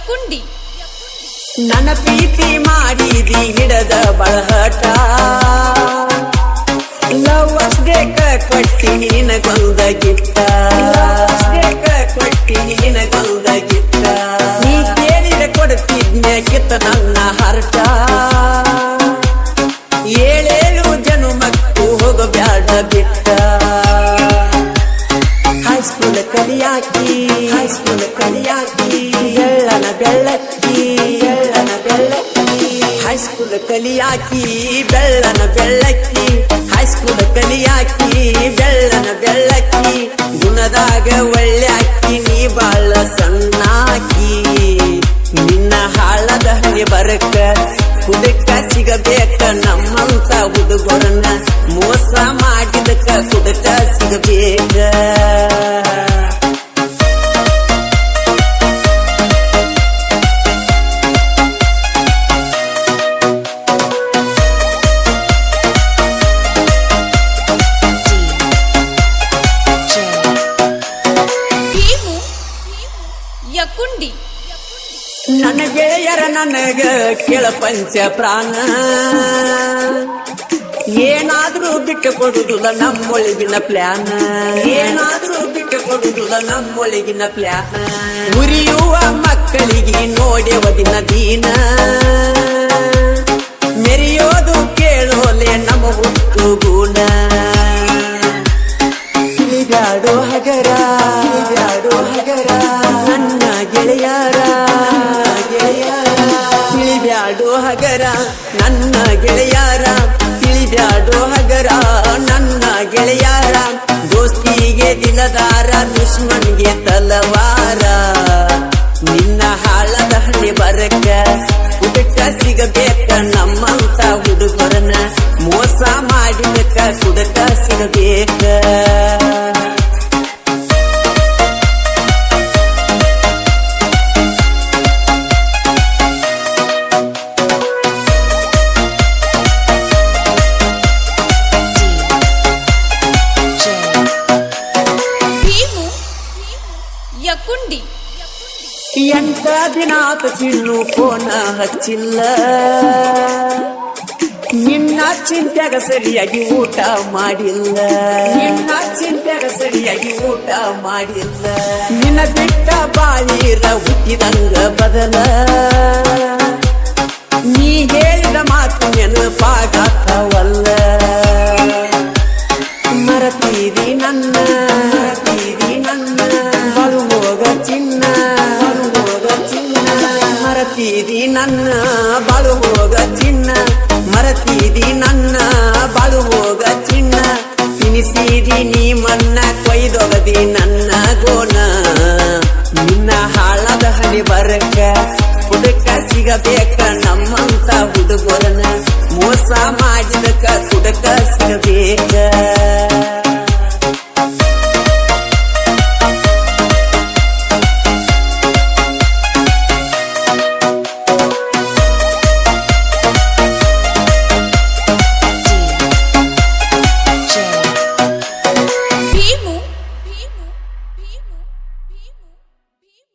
ಯಕ್ಕುಂಡಿ ನನ್ನ ಪ್ರೀತಿ ಮಾಡಿದಿ ಹಿಡದ ಬಳಹಟ ಲವ್ ಡೇಕ ಕೊಟ್ಟಿ ನಿನಗೊಂದ ಗಿಟ್ಟ ಕೊಟ್ಟಿ ನಿನಗೊಂದ ಗಿಟ್ಟ ನೀ ಕೇಳಿದ ಕೊಡ್ತಿದ್ನೆ ಕಿತ್ತ ನನ್ನ ಹರ್ಟ ಏಳೇಳು ಜನುಮಕ್ಕೂ ಹೋಗಬ್ಯಾಡ ಬಿಟ್ಟ ಹೈಸ್ಕೂಲ್ ಕಲಿಯಾಕಿ ಎಳ್ಳನ ಬೆಳ್ಳಕ್ಕಿ ಹೈಸ್ಕೂಲ್ ಕಲಿಯಾಕಿ ಬೆಳ್ಳನ ಬೆಳ್ಳಕ್ಕಿ ಹೈಸ್ಕೂಲ್ ಕಲಿಯಾಕಿ ಬೆಳ್ಳನ ಬೆಳ್ಳಕ್ಕಿ ಗುಣದಾಗ ಒಳ್ಳ್ಯಾಕಿ ನೀ ಬಾಳ ಸಣ್ಣಾಕಿ ನಿನ್ನ ಹಾಳದ ಹಣೆ ಬರಕ ಕುದಕ್ಕ ಸಿಗಬೇಕ ನಮ್ಮಂತ ಹುಡುಗರನ್ನ ಮೋಸ ಮಾಡಿದಕ್ಕ ಕುದಕ್ಕ ಸಿಗಬೇಕ ಯಕ್ಕುಂಡಿ ನನ್ನ ಗೆಳೆಯರ ನನಗ ಕೇಳ ಪಂಚ ಪ್ರಾಣ ಏನಾದ್ರೂ ಬಿಟ್ಟು ಕೊಡುದಿಲ್ಲ ನಮ್ಮೊಳಗಿನ ಪ್ಲಾನ್ ಏನಾದ್ರೂ ಬಿಟ್ಟು ಕೊಡುದಿಲ್ಲ ನಮ್ಮೊಳಗಿನ ಪ್ಲಾನ್ ಉರಿಯುವ ಮಕ್ಕಳಿಗೆ ನೋಡೆವ ದಿನ ದೀನ ಮೆರೆಯೋದು ಕೇಳೋಲೆ ನಮ್ಮ ಹುಟ್ಟು ಗುಣ ಇಳಿದಾಡೋ ಹಗರ ನನ್ನ ಗೆಳೆಯರ ತಿಳಿಬ್ಯಾಡೋ ಹಗರ ನನ್ನ ಗೆಳೆಯರ ತಿಳಿಬ್ಯಾಡೋ ಹಗರ ನನ್ನ ಗೆಳೆಯರ ದೋಸ್ತಿಗೆ ದಿಲದಾರ ದುಶ್ಮನ್ಗೆ ತಲವಾರ ನಿನ್ನ ಹಾಳದ ಹಣೆ ಬರಕ ಕುದಕ್ಕ ಸಿಗಬೇಕ ನಮ್ಮಂತ ಹುಡುಗರನ್ನ ಮೋಸ ಮಾಡಿದಕ್ಕ ಕುದಕ್ಕ ಸಿಗಬೇಕ ಯಕ್ಕುಂಡಿ ಎಂಟ ದಿನಾತ ಚಿನ್ನು ಫೋನ ಹಚ್ಚಿಲ್ಲ ನಿನ್ನ ಚಿಂತೆಗ ಸರಿಯಾಗಿ ಊಟ ಮಾಡಿಲ್ಲ ನಿನ್ನ ಬಿಟ್ಟ ಬಾಯಿರ ಹುಟ್ಟಿದಂಗ ಬದಲ ನೀ ಹೇಳಿದ ಮಾತು ನೆನಪಾಗತ್ತವಲ್ಲ ಮರತೀರಿ ನನ್ನ ಬಲು ಹೋಗ ಚಿನ್ನ ಮರತೀರಿ ನನ್ನ ಬಾಳು ಹೋಗ ಚಿನ್ನ ಮರತೀರಿ ನನ್ನ ಬಾಳು ಹೋಗ ಚಿನ್ನ ತಿನಿಸಿದಿ ನೀ ಮನ್ನ ಕೊಯ್ದೊಗದಿ ನನ್ನ